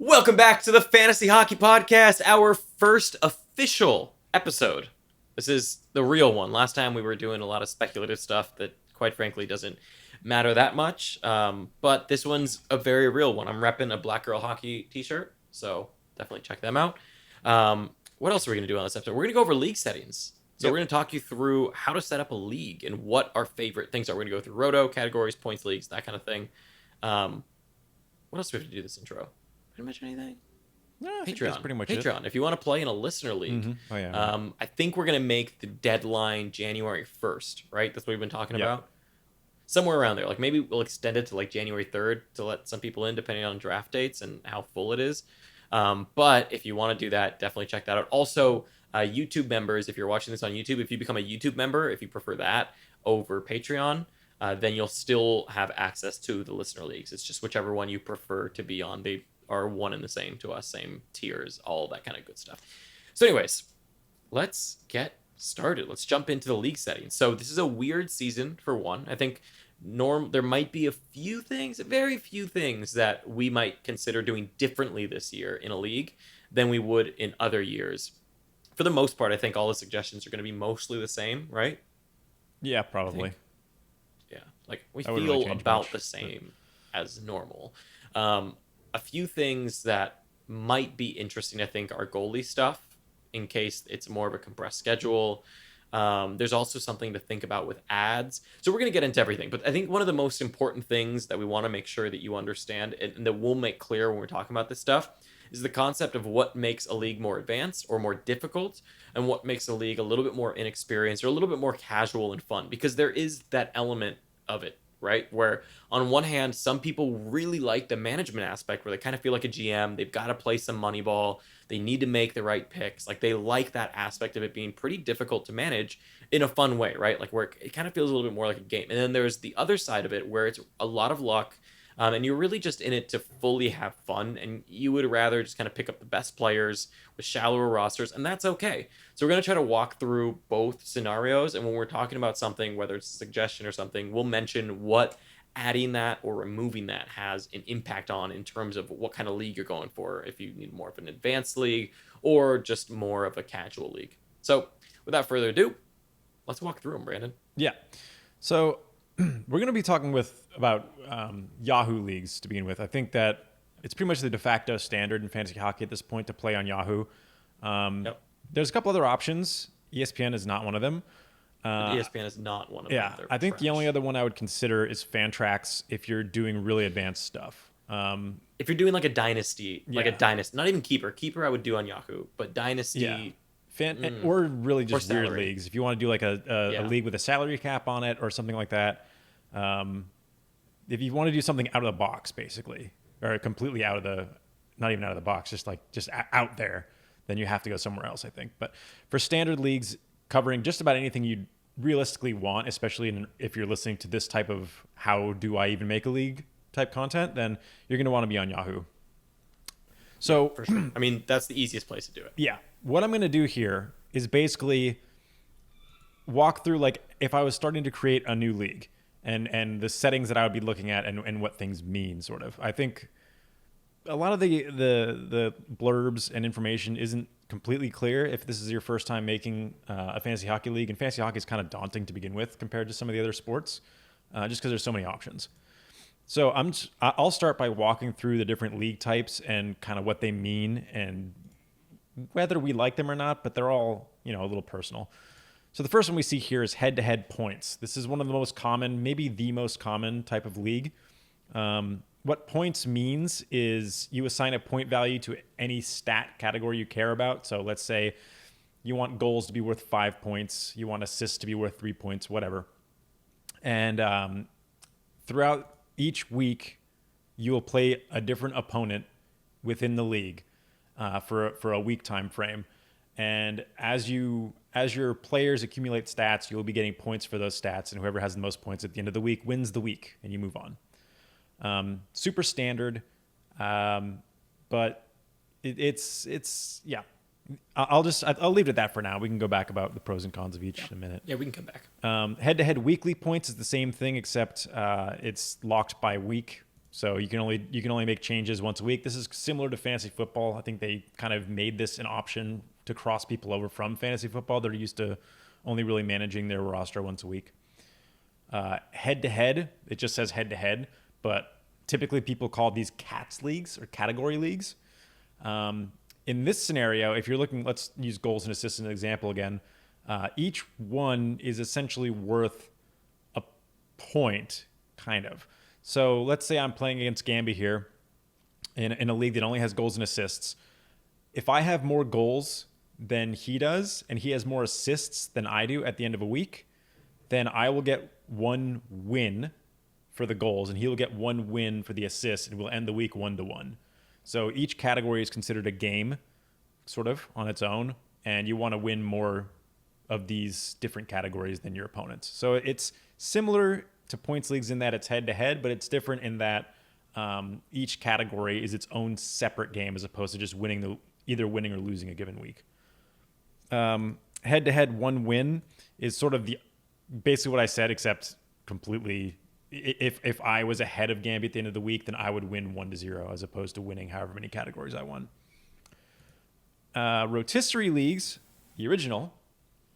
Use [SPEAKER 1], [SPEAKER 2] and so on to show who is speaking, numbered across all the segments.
[SPEAKER 1] Welcome back to the Fantasy Hockey Podcast, our first official episode. This is the real one. Last time we were doing a lot of speculative stuff that, quite frankly, doesn't matter that much. But this one's a very real one. I'm repping a Black Girl Hockey t-shirt, so definitely check them out. What else are we going to do on this episode? We're going to go over league settings. So We're going to talk you through how to set up a league and what our favorite things are. We're going to go through roto, categories, points leagues, that kind of thing. What else do we have to do this intro? Did I mention anything?
[SPEAKER 2] No, I think
[SPEAKER 1] Patreon.
[SPEAKER 2] that's pretty much
[SPEAKER 1] Patreon. If you want to play in a listener league,
[SPEAKER 2] Oh, yeah.
[SPEAKER 1] I think we're going to make the deadline January 1st, right? That's what we've been talking about. Somewhere around there. Like maybe we'll extend it to like January 3rd to let some people in depending on draft dates and how full it is. But if you want to do that, definitely check that out. Also, YouTube members, if you're watching this on YouTube, if you become a YouTube member, if you prefer that over Patreon, then you'll still have access to the listener leagues. It's just whichever one you prefer to be on. They are one and the same to us, same tiers, all that kind of good stuff. So anyways, let's get started. Let's jump into the league settings. So this is a weird season for one. I think there might be a few things, very few things that we might consider doing differently this year in a league than we would in other years. For the most part, I think all the suggestions are going to be mostly the same, right?
[SPEAKER 2] Yeah, probably.
[SPEAKER 1] Yeah, like we
[SPEAKER 2] That wouldn't
[SPEAKER 1] feel
[SPEAKER 2] really change
[SPEAKER 1] about
[SPEAKER 2] much,
[SPEAKER 1] the same as normal. A few things that might be interesting, I think, are goalie stuff in case it's more of a compressed schedule. There's also something to think about with ads. So we're going to get into everything. But I think one of the most important things that we want to make sure that you understand and that we'll make clear when we're talking about this stuff is the concept of what makes a league more advanced or more difficult and what makes a league a little bit more inexperienced or a little bit more casual and fun, because there is that element of it, right? Where on one hand, some people really like the management aspect where they kind of feel like a GM. They've got to play some money ball. They need to make the right picks. Like they like that aspect of it being pretty difficult to manage in a fun way, right? Like where it kind of feels a little bit more like a game. And then there's the other side of it where it's a lot of luck. And you're really just in it to fully have fun, and you would rather just kind of pick up the best players with shallower rosters, and that's okay. So we're going to try to walk through both scenarios, and when we're talking about something, whether it's a suggestion or something, we'll mention what adding that or removing that has an impact on in terms of what kind of league you're going for, if you need more of an advanced league or just more of a casual league. So without further ado, let's walk through them, Brandon.
[SPEAKER 2] Yeah. So we're going to be talking about Yahoo Leagues to begin with. I think that it's pretty much the de facto standard in fantasy hockey at this point to play on Yahoo. There's a couple other options. ESPN is not one of them.
[SPEAKER 1] ESPN is not one of them.
[SPEAKER 2] Yeah, I think the only other one I would consider is Fantrax if you're doing really advanced stuff.
[SPEAKER 1] If you're doing like a dynasty, not even Keeper I would do on Yahoo, but dynasty.
[SPEAKER 2] Or really just weird
[SPEAKER 1] salary.
[SPEAKER 2] leagues. If you want to do like a league with a salary cap on it or something like that. If you want to do something out of the box, basically, or completely not even out of the box, just out there, then you have to go somewhere else, I think. But for standard leagues covering just about anything you realistically want, especially if you're listening to this type of how do I even make a league type content, then you're going to want to be on Yahoo. So,
[SPEAKER 1] for sure. I mean, that's the easiest place to do it.
[SPEAKER 2] Yeah. What I'm going to do here is basically walk through, like, if I was starting to create a new league and the settings that I would be looking at and what things mean, sort of. I think a lot of the blurbs and information isn't completely clear if this is your first time making a fantasy hockey league. And fantasy hockey is kind of daunting to begin with compared to some of the other sports, just because there's so many options. So I'll start by walking through the different league types and kind of what they mean and whether we like them or not, but they're all, a little personal. So the first one we see here is head-to-head points. This is one of the most common, maybe the most common type of league. What points means is you assign a point value to any stat category you care about. So let's say you want goals to be worth 5 points. You want assists to be worth 3 points, whatever. And throughout each week, you will play a different opponent within the league for a week time frame. And as your players accumulate stats, you'll be getting points for those stats, and whoever has the most points at the end of the week wins the week, and you move on. Super standard, but it's yeah. I'll leave it at that for now. We can go back about the pros and cons of each in a minute.
[SPEAKER 1] Yeah, we can come back.
[SPEAKER 2] Head-to-head weekly points is the same thing, except it's locked by week. So you can only make changes once a week. This is similar to fantasy football. I think they kind of made this an option to cross people over from fantasy football. They're used to only really managing their roster once a week. Head to head, it just says head to head, but typically people call these cats leagues or category leagues. In this scenario, if you're looking, let's use goals and assists as an example again. Each one is essentially worth a point, kind of. So let's say I'm playing against Gamby here in a league that only has goals and assists. If I have more goals than he does, and he has more assists than I do at the end of a week, then I will get one win for the goals, and he will get one win for the assists, and we'll end the week 1-1. So each category is considered a game, sort of, on its own, and you want to win more of these different categories than your opponents. So it's similar to points leagues in that it's head-to-head, but it's different in that each category is its own separate game as opposed to just either winning or losing a given week. Head-to-head, one win is sort of basically what I said, except completely. If I was ahead of Gamby at the end of the week, then I would win 1-0 as opposed to winning however many categories I won. Rotisserie Leagues, the original,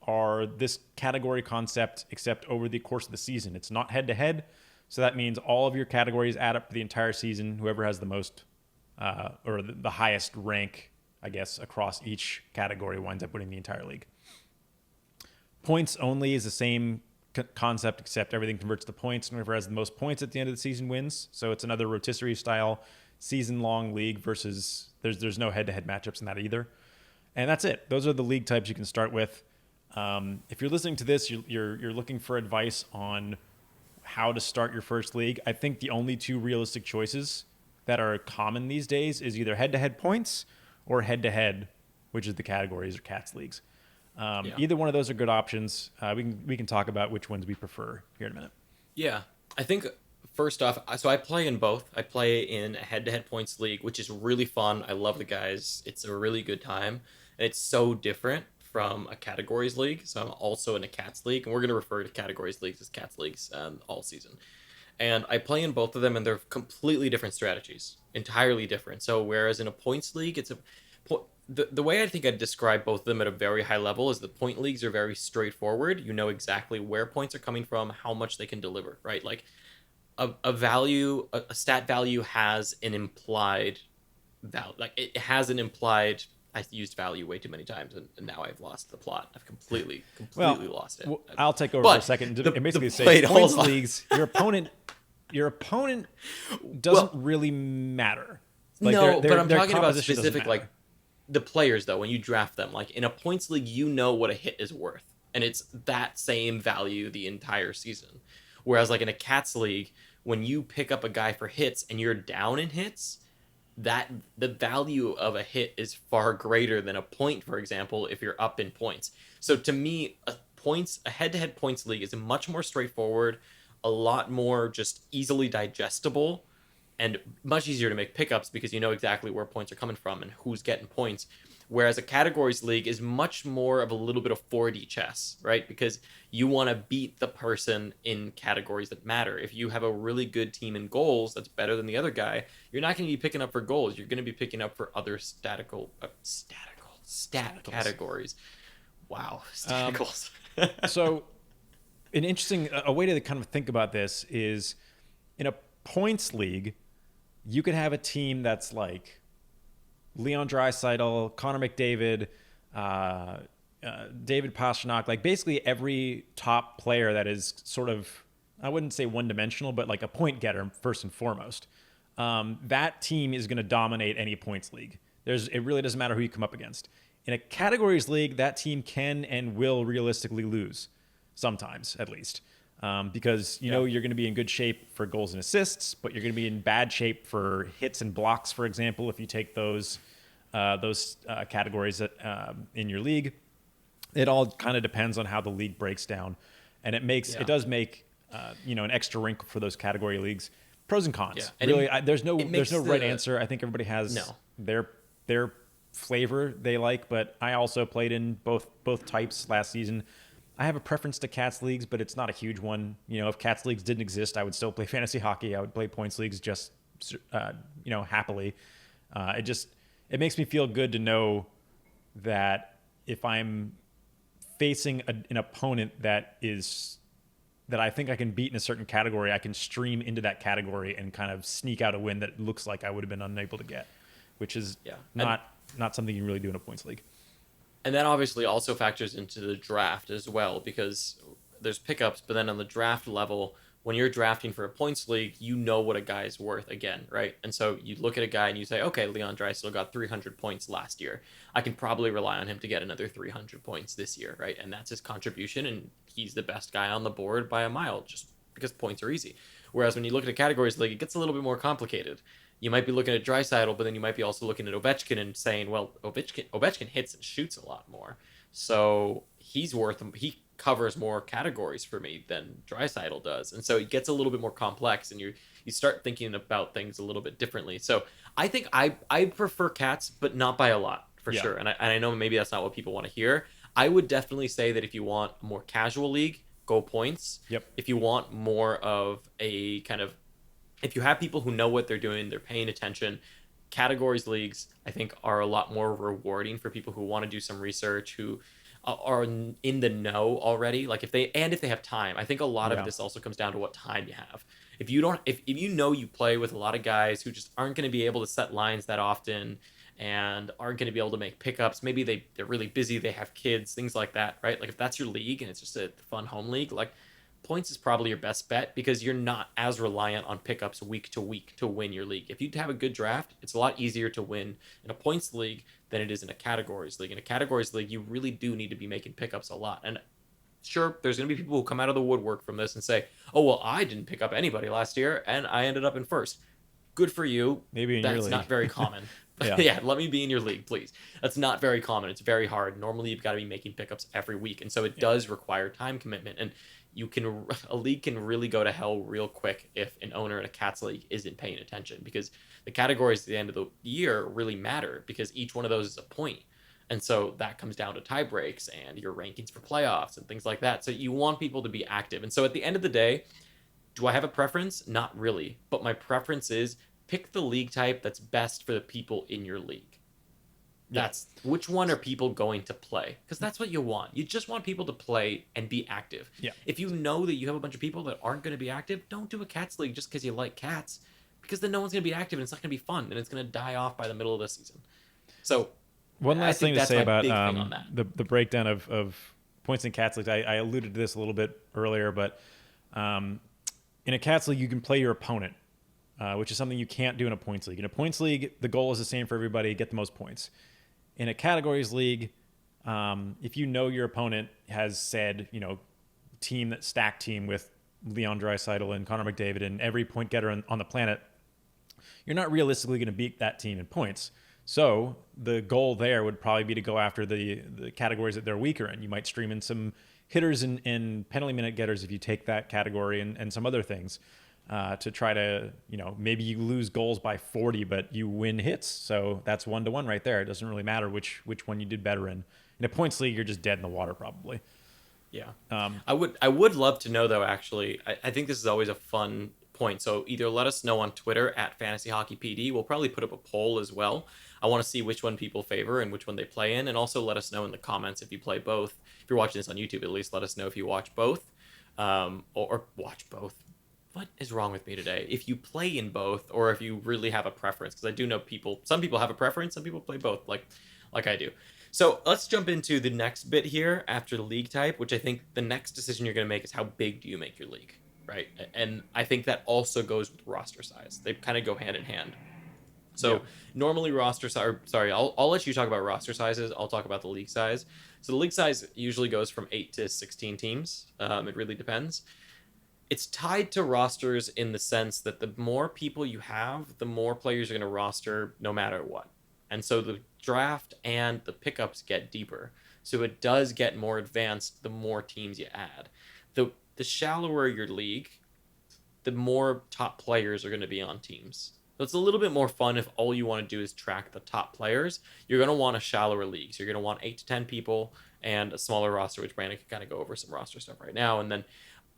[SPEAKER 2] are this category concept except over the course of the season. It's not head-to-head, so that means all of your categories add up for the entire season. Whoever has the most or the highest rank, I guess, across each category winds up winning the entire league. Points only is the same concept, except everything converts to points, and whoever has the most points at the end of the season wins. So it's another rotisserie style season-long league versus there's no head-to-head matchups in that either. And that's it. Those are the league types you can start with. If you're listening to this, you're looking for advice on how to start your first league. I think the only two realistic choices that are common these days is either head-to-head points or head-to-head, which is the categories or cats leagues. Either one of those are good options. We can talk about which ones we prefer here in a minute.
[SPEAKER 1] Yeah, I think first off, so I play in both. I play in a head-to-head points league, which is really fun. I love the guys. It's a really good time, and it's so different from a categories league. So I'm also in a cats league, and we're going to refer to categories leagues as cats leagues all season. And I play in both of them, and they're completely different strategies, entirely different. So whereas in a points league, the way I think I'd describe both of them at a very high level is the point leagues are very straightforward. You know exactly where points are coming from, how much they can deliver, right? Like a stat value has an implied value. Like it has an implied. I used value way too many times, and now I've lost the plot. I've completely lost it.
[SPEAKER 2] Well, I'll take over for a second. It basically says points leagues. Your opponent doesn't really matter. Like
[SPEAKER 1] no, but I'm talking about specific like the players though. When you draft them, like in a points league, you know what a hit is worth, and it's that same value the entire season. Whereas like in a cats league, when you pick up a guy for hits and you're down in hits, that the value of a hit is far greater than a point, for example, if you're up in points. So to me, a head-to-head points league is much more straightforward, a lot more just easily digestible, and much easier to make pickups because you know exactly where points are coming from and who's getting points. Whereas a categories league is much more of a little bit of 4D chess, right? Because you want to beat the person in categories that matter. If you have a really good team in goals that's better than the other guy, you're not going to be picking up for goals. You're going to be picking up for other stat categories. Wow, staticals.
[SPEAKER 2] So a way to kind of think about this is in a points league, you could have a team that's like Leon Draisaitl, Connor McDavid, David Pastrnak, like basically every top player that is sort of, I wouldn't say one-dimensional, but like a point getter first and foremost. That team is going to dominate any points league. It really doesn't matter who you come up against. In a categories league, that team can and will realistically lose, sometimes at least. Because you know you're going to be in good shape for goals and assists, but you're going to be in bad shape for hits and blocks, for example, if you take those categories in your league. It all kind of depends on how the league breaks down, and it does make an extra wrinkle for those category leagues. Pros and cons. Yeah. And really, there's no right answer. I think everybody has their flavor they like, but I also played in both types last season. I have a preference to cats leagues, but it's not a huge one. You know, if cats leagues didn't exist, I would still play fantasy hockey. I would play points leagues just happily. It makes me feel good to know that if I'm facing an opponent that I think I can beat in a certain category, I can stream into that category and kind of sneak out a win that looks like I would have been unable to get, which is
[SPEAKER 1] Yeah.
[SPEAKER 2] not something you can really do in a points league.
[SPEAKER 1] And that obviously also factors into the draft as well, because there's pickups, but then on the draft level, when you're drafting for a points league, you know what a guy is worth again, right? And so you look at a guy and you say, okay, Leon Draisaitl got 300 points last year. I can probably rely on him to get another 300 points this year, right? And that's his contribution, and he's the best guy on the board by a mile, just because points are easy. Whereas when you look at a categories league, it gets a little bit more complicated. You might be looking at Draisaitl, but then you might be also looking at Ovechkin and saying, well, Ovechkin hits and shoots a lot more, so he covers more categories for me than Draisaitl does, and so it gets a little bit more complex, and you start thinking about things a little bit differently. So I think I prefer cats, but not by a lot for
[SPEAKER 2] Yeah.
[SPEAKER 1] sure. And I know maybe that's not what people want to hear. I would definitely say that if you want a more casual league, go points.
[SPEAKER 2] Yep.
[SPEAKER 1] If you want more of a kind of if you have people who know what they're doing, they're paying attention, categories leagues, I think, are a lot more rewarding for people who want to do some research, who are in the know already. Like if they have time, I think a lot of
[SPEAKER 2] Yeah.
[SPEAKER 1] this also comes down to what time you have. If you don't, if you know you play with a lot of guys who just aren't going to be able to set lines that often and aren't going to be able to make pickups, maybe they're really busy, they have kids, things like that, right? Like if that's your league and it's just a fun home league, like points is probably your best bet because you're not as reliant on pickups week to win your league. If you have a good draft, it's a lot easier to win in a points league than it is in a categories league. In a categories league, you really do need to be making pickups a lot. And sure, there's going to be people who come out of the woodwork from this and say, oh, well, I didn't pick up anybody last year and I ended up in first. Good for you.
[SPEAKER 2] Maybe in your
[SPEAKER 1] That's
[SPEAKER 2] league.
[SPEAKER 1] not very common.
[SPEAKER 2] Yeah.
[SPEAKER 1] Yeah, let me be in your league, please. That's not very common. It's very hard. Normally, you've got to be making pickups every week, and so it
[SPEAKER 2] Yeah.
[SPEAKER 1] does require time commitment. And a league can really go to hell real quick if an owner in a cats league isn't paying attention, because the categories at the end of the year really matter because each one of those is a point. And so that comes down to tie breaks and your rankings for playoffs and things like that. So you want people to be active. And so at the end of the day, do I have a preference? Not really. But my preference is pick the league type that's best for the people in your league.
[SPEAKER 2] Yeah.
[SPEAKER 1] That's which one are people going to play? Because that's what you want. You just want people to play and be active.
[SPEAKER 2] Yeah.
[SPEAKER 1] If you know that you have a bunch of people that aren't going to be active, don't do a cats league just because you like cats. Because then no one's going to be active and it's not going to be fun and it's going to die off by the middle of the season. So
[SPEAKER 2] One
[SPEAKER 1] I
[SPEAKER 2] last
[SPEAKER 1] think
[SPEAKER 2] thing to
[SPEAKER 1] that's
[SPEAKER 2] say
[SPEAKER 1] my
[SPEAKER 2] about
[SPEAKER 1] big thing on that.
[SPEAKER 2] the breakdown of points in cats leagues. I alluded to this a little bit earlier, but in a cats league, you can play your opponent, which is something you can't do in a points league. In a points league, the goal is the same for everybody: get the most points. In a categories league, if you know your opponent has said, stack team with Leon Draisaitl and Connor McDavid and every point getter on the planet, you're not realistically going to beat that team in points. So the goal there would probably be to go after the categories that they're weaker in. You might stream in some hitters and penalty minute getters if you take that category and some other things to try to, maybe you lose goals by 40, but you win hits. So that's 1-to-1 right there. It doesn't really matter which one you did better in. In a points league, you're just dead in the water probably.
[SPEAKER 1] Yeah. I would love to know though, actually. I think this is always a fun point. So either let us know on Twitter at Fantasy Hockey PD. We'll probably put up a poll as well. I want to see which one people favor and which one they play in. And also let us know in the comments if you play both. If you're watching this on YouTube, at least let us know if you watch both. Or watch both. What is wrong with me today? If you play in both, or if you really have a preference, because I do know some people have a preference, some people play both, like I do. So let's jump into the next bit here after the league type, which I think the next decision you're going to make is how big do you make your league, right? And I think that also goes with roster size. They kind of go hand in hand. So
[SPEAKER 2] Yeah.
[SPEAKER 1] normally roster size, sorry, I'll let you talk about roster sizes. I'll talk about the league size. So the league size usually goes from 8 to 16 teams. It really depends. It's tied to rosters in the sense that the more people you have, the more players you're going to roster no matter what. And so the draft and the pickups get deeper. So it does get more advanced the more teams you add. The shallower your league, the more top players are going to be on teams. So it's a little bit more fun if all you want to do is track the top players. You're going to want a shallower league. So you're going to want 8 to 10 people and a smaller roster, which Brandon can kind of go over some roster stuff right now. And then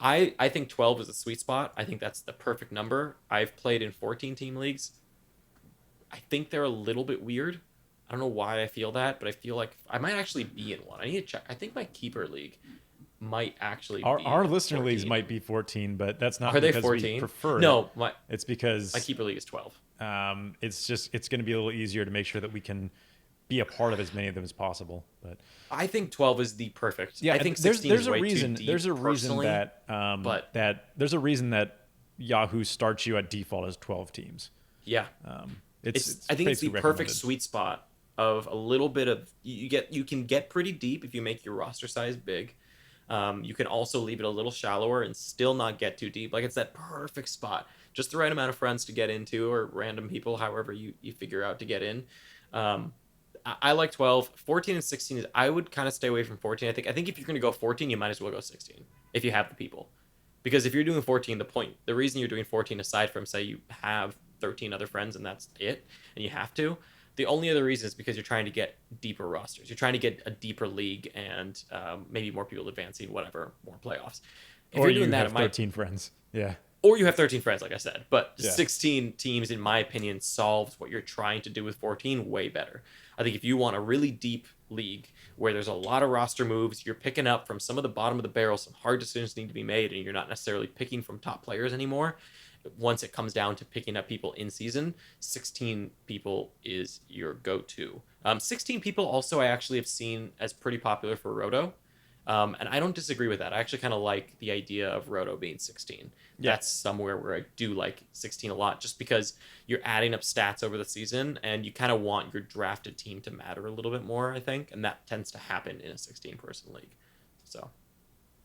[SPEAKER 1] I think 12 is a sweet spot. I think that's the perfect number. I've played in 14 team leagues. I think they're a little bit weird. I don't know why I feel that, but I feel like I might actually be in one. I need to check. I think my keeper league might actually
[SPEAKER 2] Our
[SPEAKER 1] be
[SPEAKER 2] listener leagues
[SPEAKER 1] 14.
[SPEAKER 2] might be 14, but that's not
[SPEAKER 1] Are they
[SPEAKER 2] because we
[SPEAKER 1] 14?
[SPEAKER 2] prefer it.
[SPEAKER 1] No,
[SPEAKER 2] It's
[SPEAKER 1] my
[SPEAKER 2] because
[SPEAKER 1] keeper league is 12.
[SPEAKER 2] it's going to be a little easier to make sure that we can be a part of as many of them as possible. But
[SPEAKER 1] I think 12 is the perfect.
[SPEAKER 2] yeah,
[SPEAKER 1] I think
[SPEAKER 2] there's
[SPEAKER 1] 16 is
[SPEAKER 2] a
[SPEAKER 1] way too
[SPEAKER 2] reason
[SPEAKER 1] deep
[SPEAKER 2] there's a reason
[SPEAKER 1] personally,
[SPEAKER 2] that
[SPEAKER 1] but
[SPEAKER 2] there's a reason that Yahoo starts you at default as 12 teams.
[SPEAKER 1] yeah,
[SPEAKER 2] It's
[SPEAKER 1] I think it's the
[SPEAKER 2] basically
[SPEAKER 1] perfect
[SPEAKER 2] recommended.
[SPEAKER 1] sweet spot of a little bit of you can get pretty deep if you make your roster size big. You can also leave it a little shallower and still not get too deep. Like it's that perfect spot, just the right amount of friends to get into or random people, however you figure out to get in. Um, I like 12. 14 and 16 is I would kind of stay away from 14. I think if you're going to go 14, you might as well go 16 if you have the people. Because if you're doing 14, the reason you're doing 14 aside from say you have 13 other friends and that's it and you have to, the only other reason is because you're trying to get deeper rosters. You're trying to get a deeper league and maybe more people advancing, whatever, more playoffs. If
[SPEAKER 2] Or
[SPEAKER 1] you're doing
[SPEAKER 2] you
[SPEAKER 1] that,
[SPEAKER 2] have
[SPEAKER 1] it might,
[SPEAKER 2] 13 friends. Yeah.
[SPEAKER 1] or you have 13 friends, like I said. But
[SPEAKER 2] Yeah.
[SPEAKER 1] 16 teams, in my opinion, solves what you're trying to do with 14 way better. I think if you want a really deep league where there's a lot of roster moves, you're picking up from some of the bottom of the barrel, some hard decisions need to be made, and you're not necessarily picking from top players anymore. Once it comes down to picking up people in season, 16 people is your go-to. 16 people also I actually have seen as pretty popular for Roto. And I don't disagree with that. I actually kind of like the idea of Roto being 16.
[SPEAKER 2] Yeah.
[SPEAKER 1] That's somewhere where I do like 16 a lot, just because you're adding up stats over the season and you kind of want your drafted team to matter a little bit more, I think. And that tends to happen in a 16-person league. So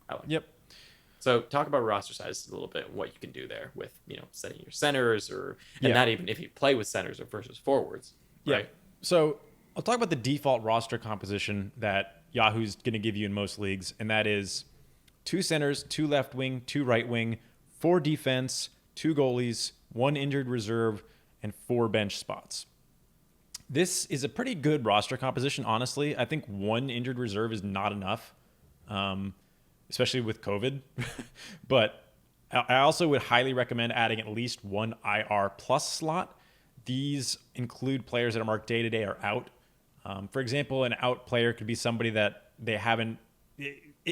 [SPEAKER 1] I like
[SPEAKER 2] Yep.
[SPEAKER 1] it. So talk about roster size a little bit and what you can do there with, setting your centers and
[SPEAKER 2] Yeah.
[SPEAKER 1] not even if you play with centers or versus forwards,
[SPEAKER 2] Yeah.
[SPEAKER 1] right?
[SPEAKER 2] So I'll talk about the default roster composition that Yahoo's going to give you in most leagues, and that is two centers, two left wing, two right wing, four defense, two goalies, one injured reserve, and four bench spots. This is a pretty good roster composition, honestly. I think one injured reserve is not enough, especially with COVID. But I also would highly recommend adding at least one IR plus slot. These include players that are marked day to day or out. For example, an out player could be somebody that they haven't,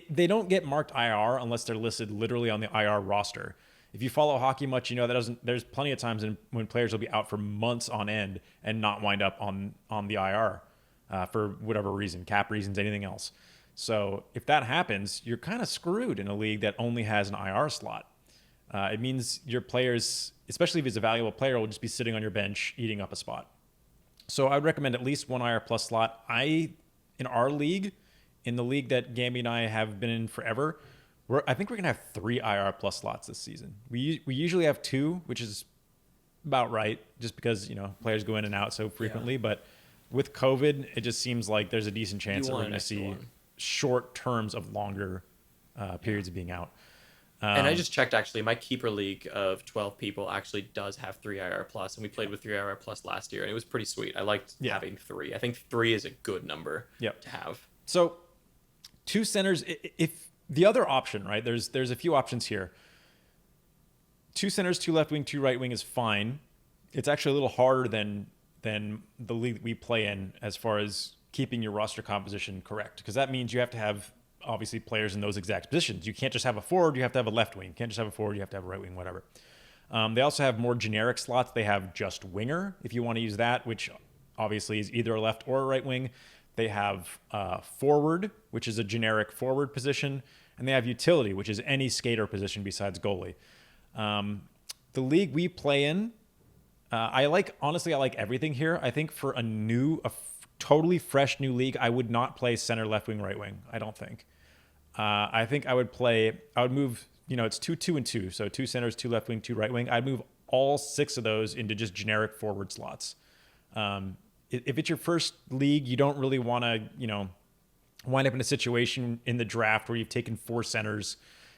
[SPEAKER 2] they don't get marked IR unless they're listed literally on the IR roster. If you follow hockey much, you know that doesn't. There's plenty of times when players will be out for months on end and not wind up on the IR for whatever reason, cap reasons, anything else. So if that happens, you're kind of screwed in a league that only has an IR slot. It means your players, especially if he's a valuable player, will just be sitting on your bench eating up a spot. So I'd recommend at least one IR plus slot. In our league, in the league that Gamby and I have been in forever, I think we're gonna have three IR plus slots this season. We usually have two, which is about right, just because players go in and out so frequently.
[SPEAKER 1] Yeah.
[SPEAKER 2] But with COVID, it just seems like there's a decent chance
[SPEAKER 1] You
[SPEAKER 2] that we're
[SPEAKER 1] want an
[SPEAKER 2] gonna
[SPEAKER 1] extra
[SPEAKER 2] see
[SPEAKER 1] one.
[SPEAKER 2] short terms of longer periods of being out.
[SPEAKER 1] And I just checked actually, my keeper league of 12 people actually does have 3 IR plus, and we played with 3 IR plus last year, and it was pretty sweet. I liked
[SPEAKER 2] Yeah.
[SPEAKER 1] having 3. I think 3 is a good number
[SPEAKER 2] Yep.
[SPEAKER 1] to have.
[SPEAKER 2] So two centers. If the other option, right? There's a few options here. Two centers, two left wing, two right wing is fine. It's actually a little harder than the league that we play in as far as keeping your roster composition correct, because that means you have to have obviously players in those exact positions. You can't just have a forward; you have to have a left wing. You can't just have a forward; you have to have a right wing, whatever. They also have more generic slots. They have just winger if you want to use that, which obviously is either a left or a right wing. They have forward, which is a generic forward position, and they have utility, which is any skater position besides goalie. The league we play in, I like everything here. I think for totally fresh new league, I would not play center, left wing, right wing. I don't think. I think I would move. It's 2, 2, and 2. So 2 centers, 2 left wing, 2 right wing. I'd move all 6 of those into just generic forward slots. If it's your first league, you don't really want to, wind up in a situation in the draft where you've taken 4 centers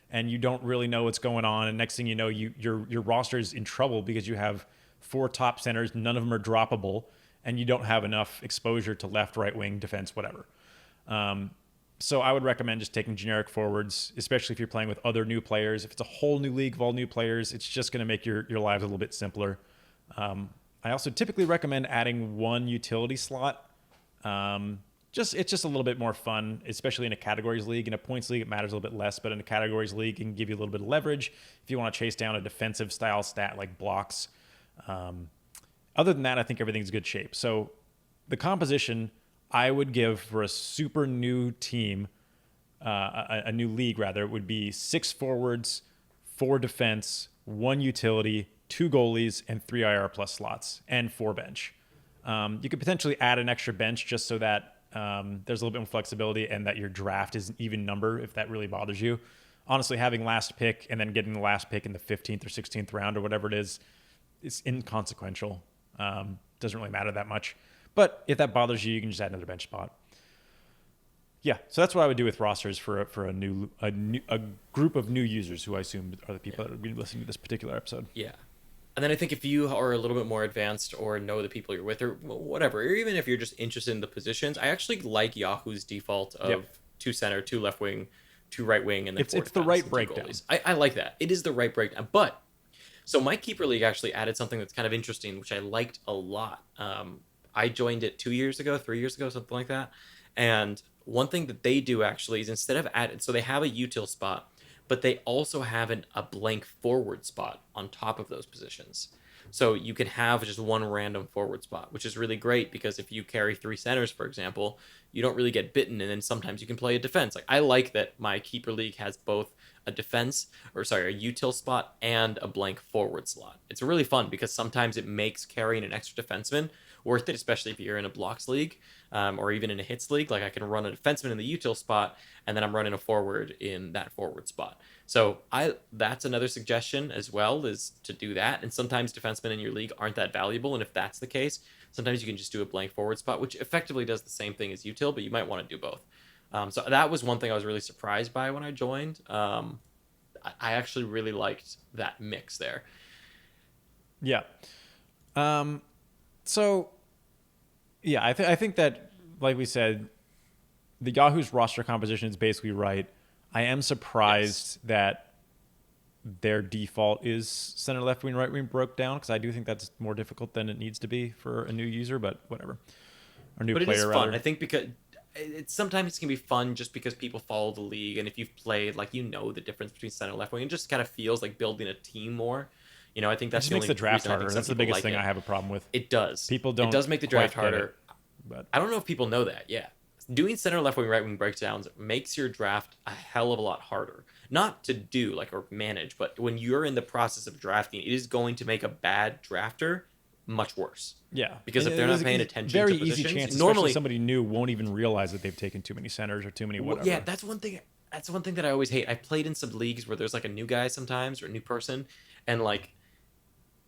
[SPEAKER 2] and you don't really know what's going on. And next thing you know, your roster is in trouble because you have 4 top centers. None of them are droppable, and you don't have enough exposure to left, right wing, defense, whatever. So I would recommend just taking generic forwards, especially if you're playing with other new players. If it's a whole new league of all new players, it's just going to make your lives a little bit simpler. I also typically recommend adding one utility slot. Just it's just a little bit more fun, especially in a categories league. In a points league, it matters a little bit less, but in a categories league, it can give you a little bit of leverage if you want to chase down a defensive style stat like blocks. Other than that, I think everything's good shape. So the composition I would give for a super new team, a new league rather, would be 6 forwards, 4 defense, 1 utility, 2 goalies, and 3 IR plus slots, and 4 bench. You could potentially add an extra bench just so that there's a little bit more flexibility and that your draft is an even number if that really bothers you. Honestly, having last pick and then getting the last pick in the 15th or 16th round or whatever it is inconsequential. Doesn't really matter that much. But if that bothers you, you can just add another bench spot. Yeah, so that's what I would do with rosters for a group of new users who I assume are the people that are going to be listening to this particular episode.
[SPEAKER 1] Yeah. And then I think if you are a little bit more advanced or know the people you're with or whatever, or even if you're just interested in the positions, I actually like Yahoo's default of 2 center, 2 left wing, 2 right wing, and then
[SPEAKER 2] it's the right breakdown.
[SPEAKER 1] I like that. It is the right breakdown. But so my keeper league actually added something that's kind of interesting, which I liked a lot. I joined it 2 years ago, 3 years ago, something like that. And one thing that they do actually is instead of added, so they have a util spot, but they also have a blank forward spot on top of those positions. So you can have just one random forward spot, which is really great because if you carry 3 centers, for example, you don't really get bitten, and then sometimes you can play a defense. Like I like that my keeper league has both a defense, or sorry, a util spot and a blank forward slot. It's really fun because sometimes it makes carrying an extra defenseman worth it, especially if you're in a blocks league or even in a hits league. Like I can run a defenseman in the util spot, and then I'm running a forward in that forward spot. So that's another suggestion as well, is to do that. And sometimes defensemen in your league aren't that valuable, and if that's the case, sometimes you can just do a blank forward spot, which effectively does the same thing as util, but you might want to do both. So that was one thing I was really surprised by when I joined. I actually really liked that mix there.
[SPEAKER 2] Yeah. So, yeah, I think that, like we said, the Yahoo's roster composition is basically right. I am surprised that their default is center, left wing, right wing broke down, because I do think that's more difficult than it needs to be for a new user, but whatever. Or new
[SPEAKER 1] But
[SPEAKER 2] player,
[SPEAKER 1] it is fun.
[SPEAKER 2] rather.
[SPEAKER 1] I think because sometimes it can be fun just because people follow the league, and if you've played, like, you know the difference between center and left wing. It just kind of feels like building a team more. You know, I think
[SPEAKER 2] It
[SPEAKER 1] that's
[SPEAKER 2] just
[SPEAKER 1] the
[SPEAKER 2] makes
[SPEAKER 1] only
[SPEAKER 2] the draft
[SPEAKER 1] reason I think
[SPEAKER 2] harder.
[SPEAKER 1] some
[SPEAKER 2] That's the
[SPEAKER 1] people
[SPEAKER 2] biggest
[SPEAKER 1] like
[SPEAKER 2] thing
[SPEAKER 1] it.
[SPEAKER 2] I have a problem with.
[SPEAKER 1] It does.
[SPEAKER 2] People don't
[SPEAKER 1] It does make the
[SPEAKER 2] quite
[SPEAKER 1] draft
[SPEAKER 2] get
[SPEAKER 1] harder.
[SPEAKER 2] it, but
[SPEAKER 1] I don't know if people know that. Yeah, doing center, left wing, right wing breakdowns makes your draft a hell of a lot harder. Not to do like or manage, but when you're in the process of drafting, it is going to make a bad drafter much worse.
[SPEAKER 2] yeah,
[SPEAKER 1] Because
[SPEAKER 2] and
[SPEAKER 1] if they're not
[SPEAKER 2] there's
[SPEAKER 1] paying
[SPEAKER 2] a
[SPEAKER 1] attention
[SPEAKER 2] very
[SPEAKER 1] to
[SPEAKER 2] easy
[SPEAKER 1] positions,
[SPEAKER 2] chance, especially
[SPEAKER 1] normally
[SPEAKER 2] somebody new won't even realize that they've taken too many centers or too many whatever.
[SPEAKER 1] yeah, that's one thing. That's one thing that I always hate. I played in some leagues where there's like a new guy sometimes or a new person, and like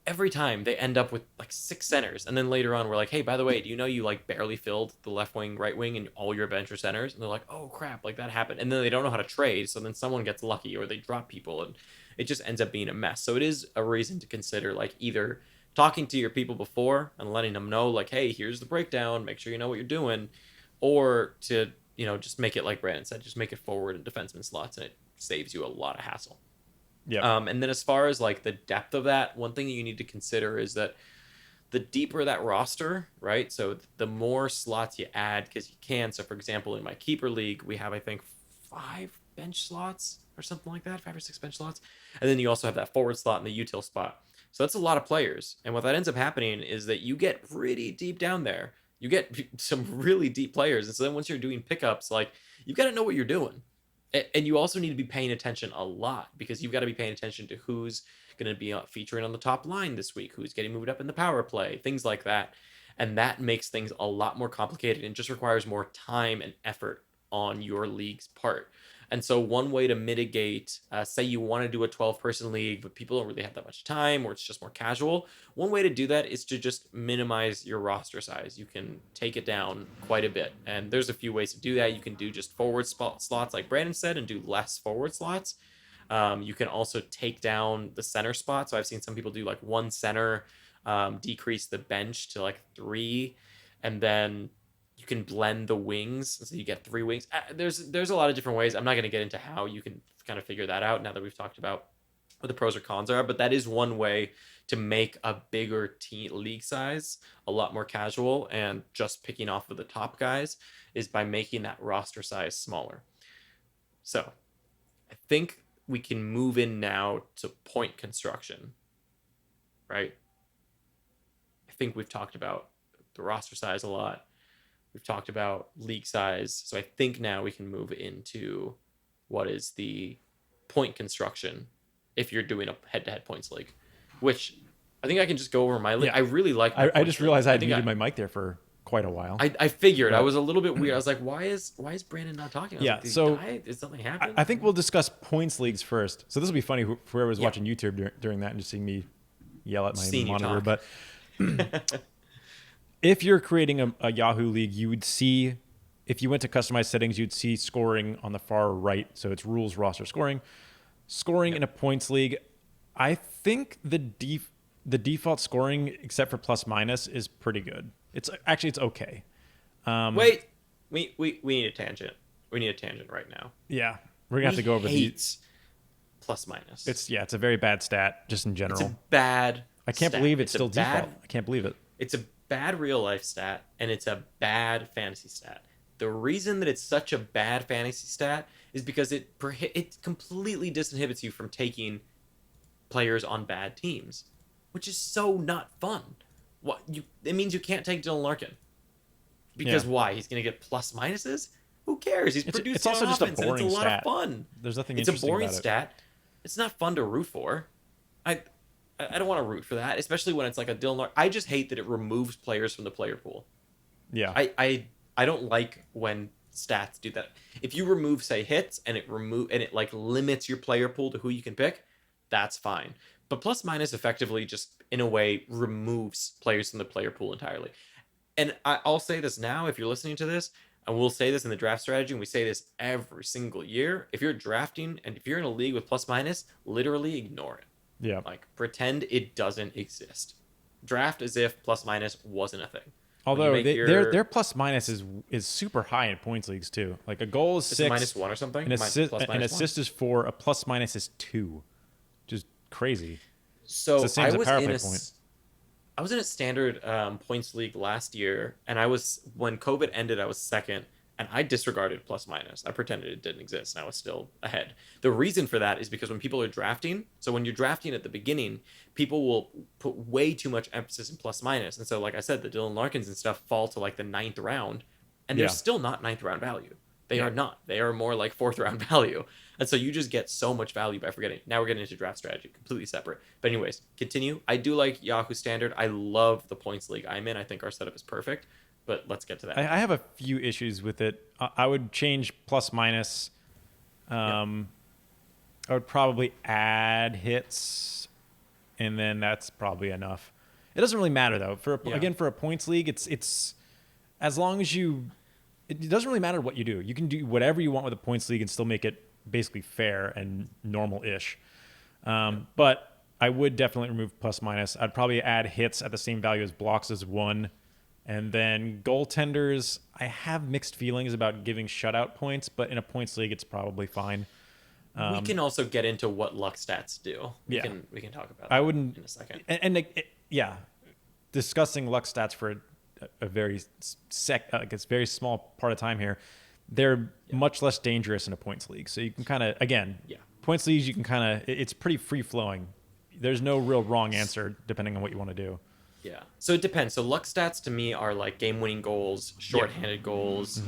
[SPEAKER 1] every time they end up with like 6 centers, and then later on we're like, hey, by the way, do you know you like barely filled the left wing, right wing, and all your bench are centers? And they're like, oh crap, like that happened, and then they don't know how to trade, so then someone gets lucky or they drop people, and it just ends up being a mess. So it is a reason to consider like either talking to your people before and letting them know like, hey, here's the breakdown, make sure you know what you're doing, or to just make it like Brandon said, just make it forward and defenseman slots, and it saves you a lot of hassle.
[SPEAKER 2] Yeah,
[SPEAKER 1] And then as far as like the depth of that, one thing that you need to consider is that the deeper that roster, right? So the more slots you add, because you can. So for example, in my keeper league, we have I think 5 bench slots or something like that, 5 or 6 bench slots, and then you also have that forward slot and the util spot. So that's a lot of players, and what that ends up happening is that you get pretty deep down there. You get some really deep players, and so then once you're doing pickups, like you've got to know what you're doing. And you also need to be paying attention a lot, because you've got to be paying attention to who's going to be featuring on the top line this week, who's getting moved up in the power play, things like that. And that makes things a lot more complicated and just requires more time and effort on your league's part. And so one way to mitigate, say you want to do a 12-person league, but people don't really have that much time, or it's just more casual. One way to do that is to just minimize your roster size. You can take it down quite a bit. And there's a few ways to do that. You can do just forward slots, like Brandon said, and do less forward slots. You can also take down the center spot. So I've seen some people do like 1 center, decrease the bench to like 3, and then You can blend the wings, so you get 3 wings. There's a lot of different ways. I'm not going to get into how you can kind of figure that out now that we've talked about what the pros or cons are, but that is one way to make a bigger team league size a lot more casual, and just picking off of the top guys is by making that roster size smaller. So I think we can move in now to point construction, right? I think we've talked about the roster size a lot. We've talked about league size. So I think now we can move into what is the point construction if you're doing a head-to-head points league, which I think I can just go over my league.
[SPEAKER 2] Yeah.
[SPEAKER 1] I really like my
[SPEAKER 2] I just realized I had muted
[SPEAKER 1] I,
[SPEAKER 2] my mic there for quite a while.
[SPEAKER 1] I figured. I
[SPEAKER 2] But
[SPEAKER 1] was a little bit weird. I was like, why is Brandon not talking? I was
[SPEAKER 2] yeah,
[SPEAKER 1] like, did
[SPEAKER 2] so
[SPEAKER 1] he die? Did something happen?
[SPEAKER 2] I think we'll discuss points leagues first. So this will be funny for whoever's
[SPEAKER 1] Yeah.
[SPEAKER 2] watching YouTube during that and just seeing me yell at my
[SPEAKER 1] Seeing you
[SPEAKER 2] monitor.
[SPEAKER 1] talk.
[SPEAKER 2] But if you're creating a Yahoo League, you would see, if you went to customized settings, you'd see scoring on the far right. So it's rules, roster, scoring. Scoring in a points league, I think the default scoring, except for plus minus, is pretty good. It's okay.
[SPEAKER 1] Wait, we need a tangent. We need a tangent right now.
[SPEAKER 2] Yeah, we're gonna have to go over
[SPEAKER 1] hate plus minus.
[SPEAKER 2] It's a very bad stat just in
[SPEAKER 1] It's
[SPEAKER 2] general.
[SPEAKER 1] a bad.
[SPEAKER 2] I can't
[SPEAKER 1] stat.
[SPEAKER 2] believe it's
[SPEAKER 1] a
[SPEAKER 2] still
[SPEAKER 1] bad,
[SPEAKER 2] default. I can't believe it.
[SPEAKER 1] It's a bad real life stat, and it's a bad fantasy stat. The reason that it's such a bad fantasy stat is because it completely disinhibits you from taking players on bad teams, which is so not fun. It means you can't take Dylan Larkin. Because why? He's going to get plus minuses? Who cares? He's producing
[SPEAKER 2] it's also
[SPEAKER 1] on
[SPEAKER 2] just a
[SPEAKER 1] offense, and it's a
[SPEAKER 2] boring
[SPEAKER 1] lot
[SPEAKER 2] stat.
[SPEAKER 1] of fun.
[SPEAKER 2] There's nothing
[SPEAKER 1] It's a
[SPEAKER 2] interesting
[SPEAKER 1] boring
[SPEAKER 2] about it.
[SPEAKER 1] stat. It's not fun to root for. I don't want to root for that, especially when it's like a Dylan Larkin. I just hate that it removes players from the player pool.
[SPEAKER 2] Yeah.
[SPEAKER 1] I don't like when stats do that. If you remove, say, hits, and it like limits your player pool to who you can pick, that's fine. But plus minus effectively just in a way removes players from the player pool entirely. And I'll say this now, if you're listening to this, and we'll say this in the draft strategy, and we say this every single year. If you're drafting and if you're in a league with plus minus, literally ignore it.
[SPEAKER 2] Yeah.
[SPEAKER 1] Like pretend it doesn't exist. Draft as if plus minus wasn't a thing.
[SPEAKER 2] Although their plus minus is super high in points leagues too. Like a goal is 6,
[SPEAKER 1] -1 or something.
[SPEAKER 2] An assist is 4. A plus minus is 2. Just crazy.
[SPEAKER 1] So
[SPEAKER 2] it's the same as a power play point.
[SPEAKER 1] I was in a standard points league last year, and when COVID ended, I was second, and I disregarded plus minus. I pretended it didn't exist, and I was still ahead. The reason for that is because when people are drafting, so when you're drafting at the beginning, people will put way too much emphasis in plus minus, and so like I said, the Dylan Larkins and stuff fall to like the 9th round, and they're still not 9th round value. They are not. They are more like 4th round value. And so you just get so much value by forgetting. Now we're getting into draft strategy, completely separate. But anyways, continue. I do like Yahoo Standard. I love the points league I'm in. I think our setup is perfect. But let's get to that.
[SPEAKER 2] I have a few issues with it. I would change plus minus. I would probably add hits, and then that's probably enough. It doesn't really matter though. Again, for a points league, it's as long as it doesn't really matter what you do. You can do whatever you want with a points league and still make it basically fair and normal-ish. But I would definitely remove plus minus. I'd probably add hits at the same value as blocks as 1. And then goaltenders, I have mixed feelings about giving shutout points, but in a points league, it's probably fine.
[SPEAKER 1] We can also get into what luck stats do. We can talk about that in a second.
[SPEAKER 2] Discussing luck stats for a very it's very small part of time here. They're much less dangerous in a points league. So you can kind of, points leagues, you can kind of, it's pretty free flowing. There's no real wrong answer depending on what you want to do.
[SPEAKER 1] Yeah. So it depends. So luck stats to me are like game-winning goals, shorthanded goals,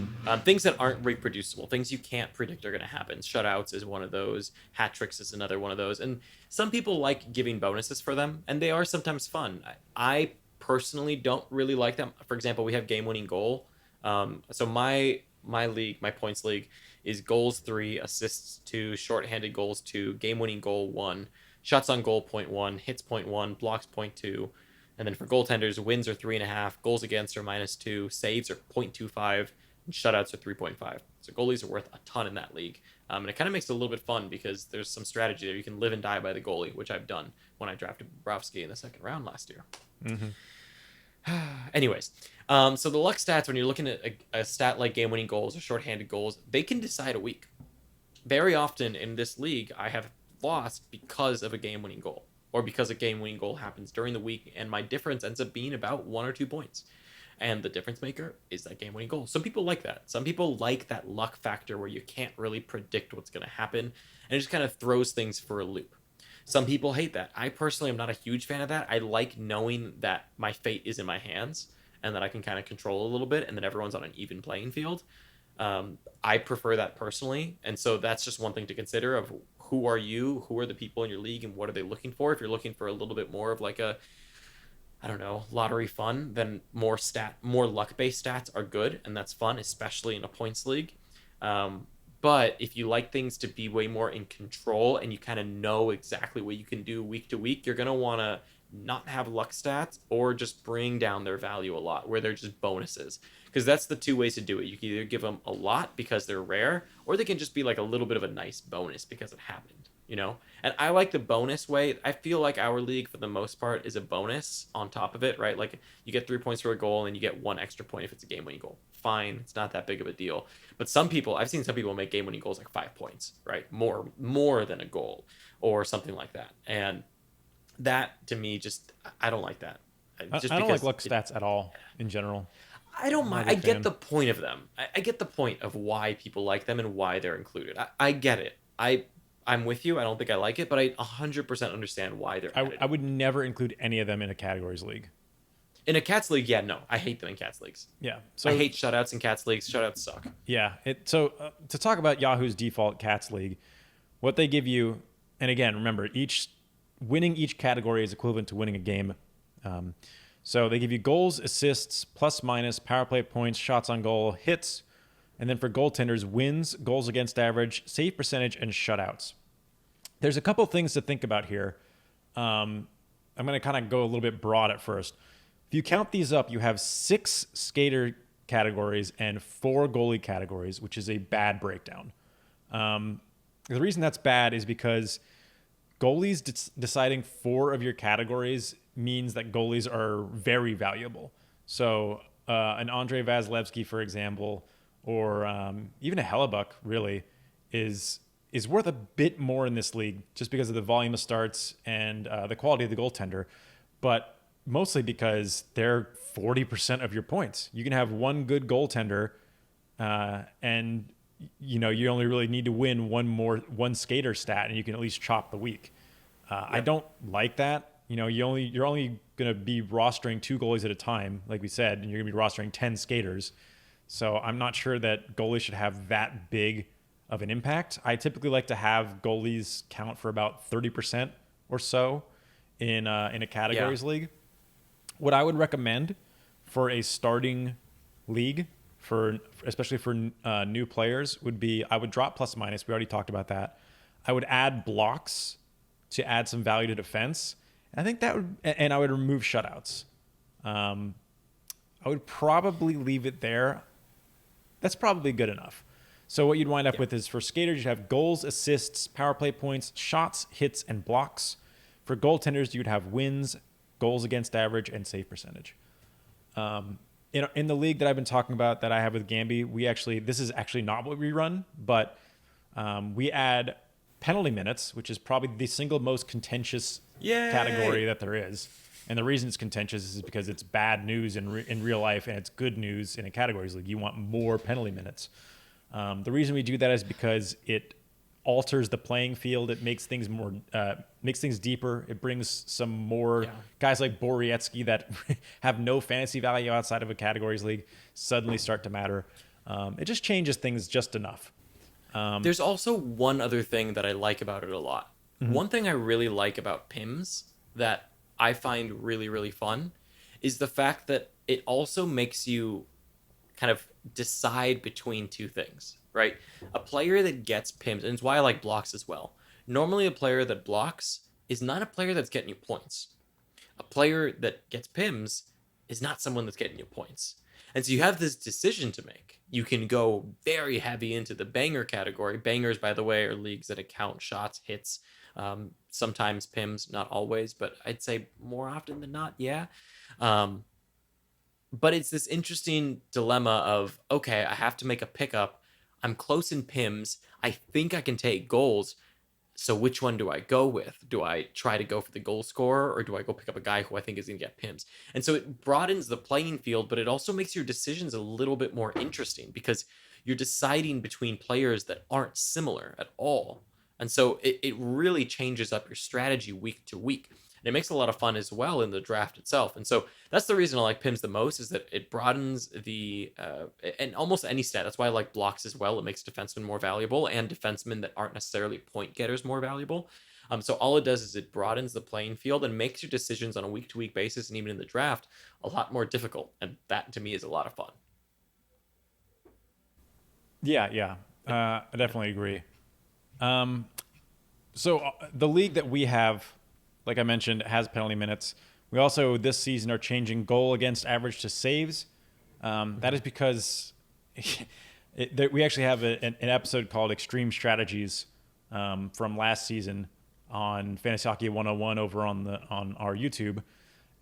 [SPEAKER 1] things that aren't reproducible, things you can't predict are going to happen. Shutouts is one of those. Hat tricks is another one of those. And some people like giving bonuses for them, and they are sometimes fun. I personally don't really like them. For example, we have game-winning goal. So my league, my points league, is goals 3, assists 2, shorthanded goals 2, game-winning goal 1, shots on goal 0.1, hits 0.1, blocks 0.2. And then for goaltenders, wins are 3.5, goals against are -2, saves are 0.25, and shutouts are 3.5. So goalies are worth a ton in that league. And it kind of makes it a little bit fun because there's some strategy there. You can live and die by the goalie, which I've done when I drafted Bobrovsky in the 2nd round last year. Anyways, so the luck stats, when you're looking at a stat like game winning goals or shorthanded goals, they can decide a week. Very often in this league, I have lost because of a game winning goal or because a game winning goal happens during the week, and my difference ends up being about 1 or 2 points. And the difference maker is that game winning goal. Some people like that. Some people like that luck factor where you can't really predict what's going to happen and it just kind of throws things for a loop. Some people hate that. I personally am not a huge fan of that. I like knowing that my fate is in my hands and that I can kind of control a little bit and that everyone's on an even playing field. I prefer that personally, and so that's just one thing to consider of who are you, who are the people in your league, and what are they looking for. If you're looking for a little bit more of like a, I don't know, lottery fun, then more luck based stats are good, and that's fun, especially in a points league. But if you like things to be way more in control and you kind of know exactly what you can do week to week, you're gonna want to not have luck stats or just bring down their value a lot, where they're just bonuses. Because that's the two ways to do it. You can either give them a lot because they're rare, or they can just be like a little bit of a nice bonus because it happened, you know? And I like the bonus way. I feel like our league, for the most part, is a bonus on top of it, right? Like you get 3 points for a goal and you get one extra point if it's a game winning goal. Fine, it's not that big of a deal. But some people, I've seen some people make game winning goals like 5 points, right? More than a goal or something like that. And that to me, just I don't like that. Just
[SPEAKER 2] I don't like
[SPEAKER 1] because
[SPEAKER 2] luck stats at all in general.
[SPEAKER 1] I don't
[SPEAKER 2] I'm not a
[SPEAKER 1] mind. I
[SPEAKER 2] big
[SPEAKER 1] get
[SPEAKER 2] fan.
[SPEAKER 1] the point of them. I get the point of why people like them and why they're included. I get it. I'm with you. I don't think I like it, but I 100% understand why they're added.
[SPEAKER 2] I would never include any of them in a categories league.
[SPEAKER 1] In a cats league, yeah, no, I hate them in cats leagues.
[SPEAKER 2] Yeah.
[SPEAKER 1] I
[SPEAKER 2] So
[SPEAKER 1] hate shutouts in cats leagues. Shutouts suck.
[SPEAKER 2] yeah. To talk about Yahoo's default cats league, what they give you, and again, remember each winning each category is equivalent to winning a game. Um, so they give you goals, assists, plus minus, power play points, shots on goal, hits, and then for goaltenders, wins, goals against average, save percentage, and shutouts. There's a couple things to think about here. I'm going to kind of go a little bit broad at first. If you count these up, you have 6 skater categories and 4 goalie categories, which is a bad breakdown. The reason that's bad is because goalies deciding 4 of your categories means that goalies are very valuable. So an Andre Vasilevsky, for example, or even a Hellebuck, really, is worth a bit more in this league just because of the volume of starts and the quality of the goaltender, but mostly because they're 40% of your points. You can have one good goaltender, and you only really need to win one skater stat, and you can at least chop the week. I
[SPEAKER 1] Yep.
[SPEAKER 2] don't like that. You're only going to be rostering 2 goalies at a time, like we said, and you're going to be rostering 10 skaters. So I'm not sure that goalies should have that big of an impact. I typically like to have goalies count for about 30% or so in a
[SPEAKER 1] Yeah.
[SPEAKER 2] categories league. What I would recommend for a starting league, for especially for new players, would be I would drop plus minus. We already talked about that. I would add blocks to add some value to defense. I think that would, and I would remove shutouts. Um, I would probably leave it there. That's probably good enough. So what you'd wind up
[SPEAKER 1] Yeah.
[SPEAKER 2] with is for skaters, you'd have goals, assists, power play points, shots, hits, and blocks. For goaltenders, you'd have wins, goals against average, and save percentage. In the league that I've been talking about that I have with Gamby, this is actually not what we run, but we add penalty minutes, which is probably the single most contentious category
[SPEAKER 1] Yay.
[SPEAKER 2] that there is. And the reason it's contentious is because it's bad news in real life and it's good news in a categories league. You want more penalty minutes. The reason we do that is because it alters the playing field. It makes things makes things deeper. It brings some more
[SPEAKER 1] Yeah.
[SPEAKER 2] guys like Borietsky that have no fantasy value outside of a categories league suddenly start to matter. It just changes things just enough.
[SPEAKER 1] There's also one other thing that I like about it a lot.
[SPEAKER 2] Mhm.
[SPEAKER 1] One thing I really like about PIMS that I find really, really fun is the fact that it also makes you kind of decide between two things, right? A player that gets PIMS, and it's why I like blocks as well. Normally, a player that blocks is not a player that's getting you points. A player that gets PIMS is not someone that's getting you points. And so you have this decision to make. You can go very heavy into the banger category. Bangers, by the way, are leagues that account shots, hits, sometimes PIMS, not always, but I'd say more often than not, yeah. Um, But it's this interesting dilemma of, okay, I have to make a pickup. I'm close in pims. I think I can take goals. So which one do I go with? Do I try to go for the goal scorer, or do I go pick up a guy who I think is going to get pims? And so it broadens the playing field, but it also makes your decisions a little bit more interesting because you're deciding between players that aren't similar at all. And so it really changes up your strategy week to week. And it makes a lot of fun as well in the draft itself. And so that's the reason I like pims the most, is that it broadens the and almost any stat. That's why I like blocks as well. It makes defensemen more valuable and defensemen that aren't necessarily point getters more valuable. So all it does is it broadens the playing field and makes your decisions on a week to week basis, and even in the draft, a lot more difficult. And that to me is a lot of fun.
[SPEAKER 2] Yeah, yeah. I definitely agree. So the league that we have, like I mentioned, has penalty minutes. We also this season are changing goal against average to saves. That is because we actually have an episode called Extreme Strategies from last season on Fantasy Hockey 101 over on our YouTube,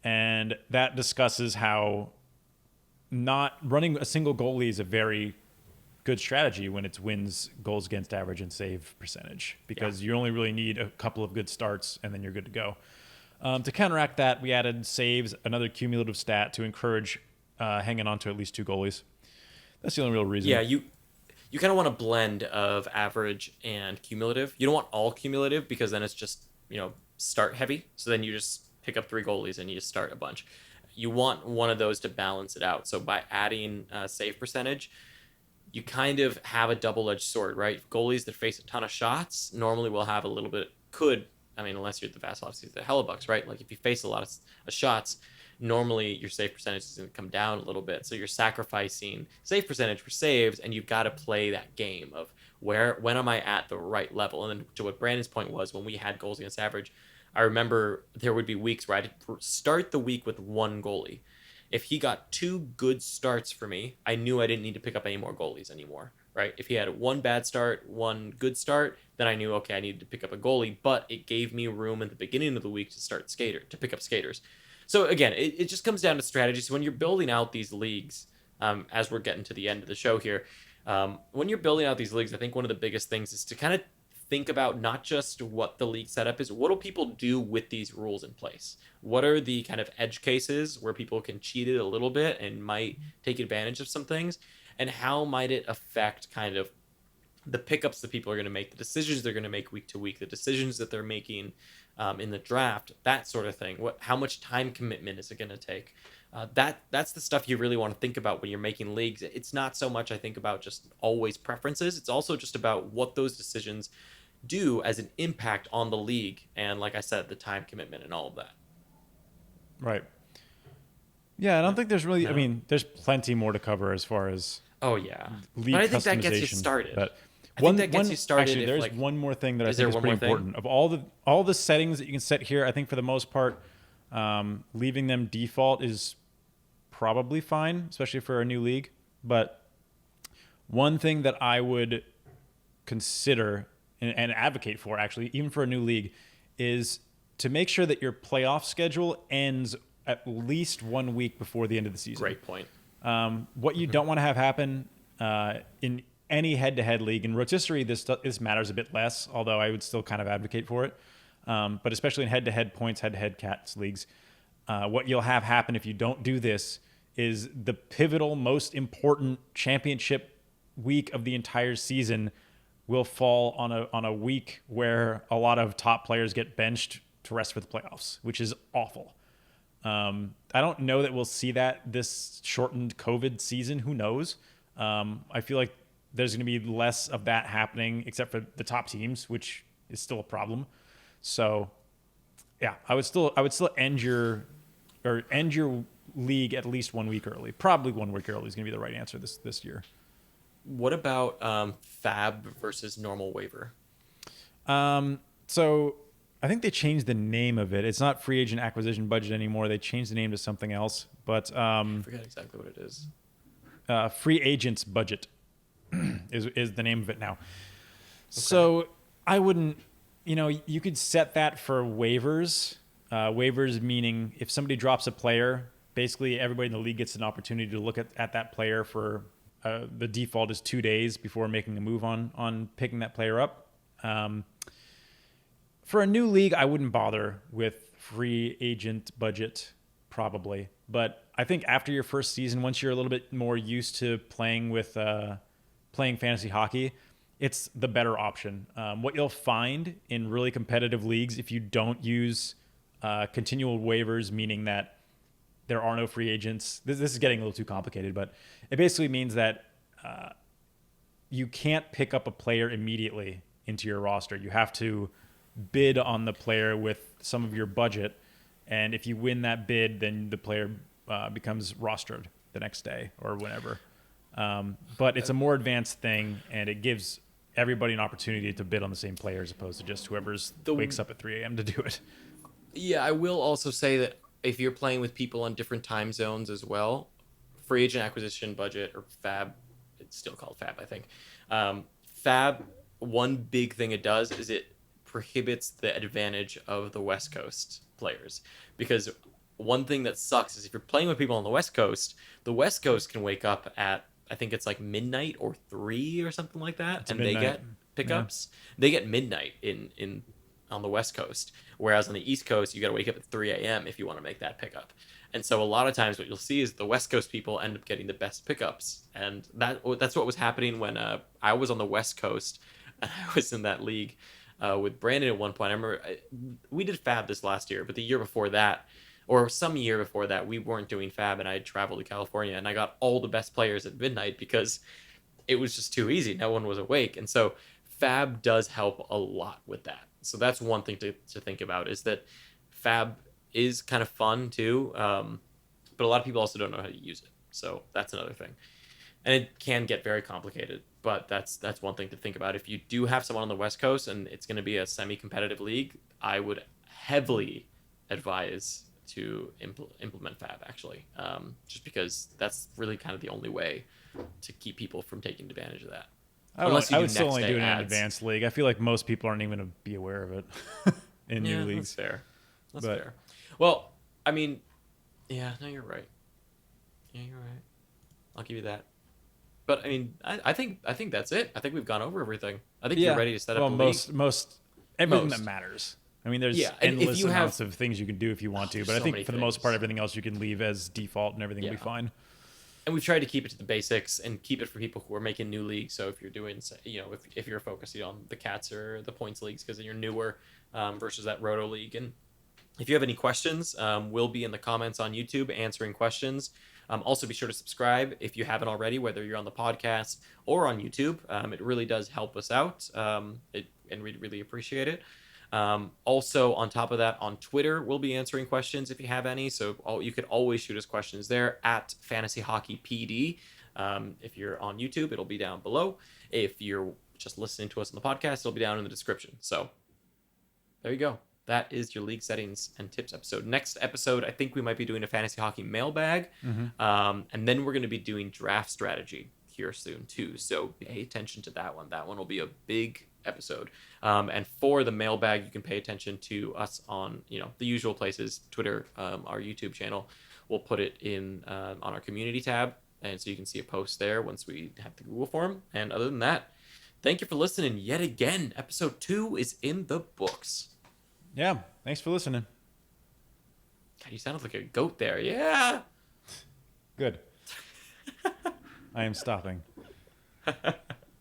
[SPEAKER 2] and that discusses how not running a single goalie is a very good strategy when it's wins, goals against average, and save percentage,
[SPEAKER 1] Yeah.
[SPEAKER 2] because you only really need a couple of good starts and then you're good to go. To counteract that, we added saves, another cumulative stat to encourage hanging on to at least two goalies. That's the only real reason.
[SPEAKER 1] Yeah, you kind of want a blend of average and cumulative. You don't want all cumulative because then it's just, start heavy. So then you just pick up three goalies and you just start a bunch. You want one of those to balance it out. So by adding save percentage, you kind of have a double-edged sword, right? Goalies that face a ton of shots normally will have a little bit, unless you're the Vasilevskis, the Hellebucks, right? Like if you face a lot of shots, normally your save percentage is going to come down a little bit. So you're sacrificing save percentage for saves, and you've got to play that game of when am I at the right level? And then to what Brandon's point was, when we had goals against average, I remember there would be weeks where I'd start the week with one goalie. If he got two good starts for me, I knew I didn't need to pick up any more goalies anymore, right? If he had one bad start, one good start, then I knew, okay, I needed to pick up a goalie, but it gave me room at the beginning of the week to pick up skaters. So again, it just comes down to strategy. So when you're building out these leagues, as we're getting to the end of the show here, when you're building out these leagues, I think one of the biggest things is to kind of think about not just what the league setup is, what do people do with these rules in place? What are the kind of edge cases where people can cheat it a little bit and might take advantage of some things? And how might it affect kind of the pickups that people are going to make, the decisions they're going to make week to week, the decisions that they're making in the draft, that sort of thing. How much time commitment is it going to take? That's the stuff you really want to think about when you're making leagues. It's not so much, I think, about just always preferences. It's also just about what those decisions do as an impact on the league, and like I said, the time commitment and all of that.
[SPEAKER 2] Right. Yeah, I don't
[SPEAKER 1] Yeah.
[SPEAKER 2] think there's really. I
[SPEAKER 1] No.
[SPEAKER 2] mean, there's plenty more to cover as far as
[SPEAKER 1] Oh yeah,
[SPEAKER 2] league
[SPEAKER 1] but I think that gets you
[SPEAKER 2] customization.
[SPEAKER 1] started.
[SPEAKER 2] But
[SPEAKER 1] I think that gets you started.
[SPEAKER 2] actually,
[SPEAKER 1] If
[SPEAKER 2] there's
[SPEAKER 1] like,
[SPEAKER 2] one more thing that I
[SPEAKER 1] is
[SPEAKER 2] think
[SPEAKER 1] there
[SPEAKER 2] is
[SPEAKER 1] one
[SPEAKER 2] pretty
[SPEAKER 1] more thing?
[SPEAKER 2] important. Of all the settings that you can set here, I think for the most part, leaving them default is probably fine, especially for a new league. But one thing that I would consider and advocate for, actually, even for a new league, is to make sure that your playoff schedule ends at least 1 week before the end of the season.
[SPEAKER 1] Great point.
[SPEAKER 2] What you don't want to have happen in any head-to-head league, in Rotisserie, this matters a bit less, although I would still kind of advocate for it. But especially in head-to-head points, head-to-head cats leagues, what you'll have happen if you don't do this is the pivotal, most important championship week of the entire season will fall on a week where a lot of top players get benched to rest for the playoffs, which is awful. I don't know that we'll see that this shortened COVID season. Who knows? I feel like there's going to be less of that happening, except for the top teams, which is still a problem. So, yeah, I would still end your league at least 1 week early. Probably 1 week early is going to be the right answer this year.
[SPEAKER 1] What about Fab versus normal waiver?
[SPEAKER 2] So I think they changed the name of it. It's not free agent acquisition budget anymore. They changed the name to something else. But
[SPEAKER 1] I forget exactly what it is.
[SPEAKER 2] free agents budget is the name of it now. Okay. So I wouldn't, you could set that for waivers. Waivers meaning if somebody drops a player, basically everybody in the league gets an opportunity to look at that player for the default is 2 days before making a move on picking that player up. For a new league, I wouldn't bother with free agent budget, probably. But I think after your first season, once you're a little bit more used to playing fantasy hockey, it's the better option. What you'll find in really competitive leagues, if you don't use continual waivers, meaning that there are no free agents. This is getting a little too complicated, but it basically means that you can't pick up a player immediately into your roster. You have to bid on the player with some of your budget, and if you win that bid, then the player becomes rostered the next day or whenever. But it's a more advanced thing, and it gives everybody an opportunity to bid on the same player as opposed to just whoever's wakes up at 3 a.m. to do it.
[SPEAKER 1] Yeah, I will also say that if you're playing with people on different time zones as well, free agent acquisition budget or FAB, it's still called FAB, I think. FAB, one big thing it does is it prohibits the advantage of the West Coast players. Because one thing that sucks is if you're playing with people on the West Coast can wake up at, I think it's like midnight or 3 or something like that,
[SPEAKER 2] It's
[SPEAKER 1] and
[SPEAKER 2] midnight.
[SPEAKER 1] they get pickups. Yeah. They get midnight in on the West Coast, whereas on the East Coast you got to wake up at 3 a.m. if you want to make that pickup. And so a lot of times what you'll see is the West Coast people end up getting the best pickups, and that's what was happening when I was on the West Coast and I was in that league with Brandon at one point. I remember we did Fab this last year, but the year before that, or some year before that, we weren't doing Fab, and I had traveled to California, and I got all the best players at midnight because it was just too easy. No one was awake. And so Fab does help a lot with that. So that's one thing to think about, is that Fab is kind of fun too, but a lot of people also don't know how to use it. So that's another thing. And it can get very complicated, but that's one thing to think about. If you do have someone on the West Coast and it's going to be a semi-competitive league, I would heavily advise to implement Fab, actually, just because that's really kind of the only way to keep people from taking advantage of that.
[SPEAKER 2] I would still only do it in an advanced league. I feel like most people aren't even going to be aware of it in new leagues.
[SPEAKER 1] That's fair. That's fair. Well, I mean, yeah, no, you're right. Yeah, you're right. I'll give you that. But I mean, I think that's it. I think we've gone over everything. I think you're ready to set up the league.
[SPEAKER 2] Everything that matters. I mean, there's endless amounts of things you can do if you want to, but I think for the most part, everything else you can leave as default and everything will be fine.
[SPEAKER 1] And we've tried to keep it to the basics and keep it for people who are making new leagues. So if you're doing, if you're focusing on the cats or the points leagues because you're newer versus that roto league. And if you have any questions, we'll be in the comments on YouTube answering questions. Also, be sure to subscribe if you haven't already, whether you're on the podcast or on YouTube. It really does help us out, and we'd really appreciate it. Also, on top of that, on Twitter, we'll be answering questions if you have any. So you could always shoot us questions there at Fantasy Hockey PD. If you're on YouTube, it'll be down below. If you're just listening to us on the podcast, it'll be down in the description. So there you go. That is your league settings and tips episode. Next episode, I think we might be doing a fantasy hockey mailbag. And then we're going to be doing draft strategy here soon too. So pay attention to that one. That one will be a big episode. And for the mailbag, you can pay attention to us on the usual places: Twitter, our YouTube channel. We'll put it in on our community tab, and so you can see a post there once we have the Google form. And other than that, thank you for listening yet again. Episode 2 is in the books.
[SPEAKER 2] Yeah, thanks for listening.
[SPEAKER 1] God, you sounded like a goat there. Yeah.
[SPEAKER 2] Good. I am stopping.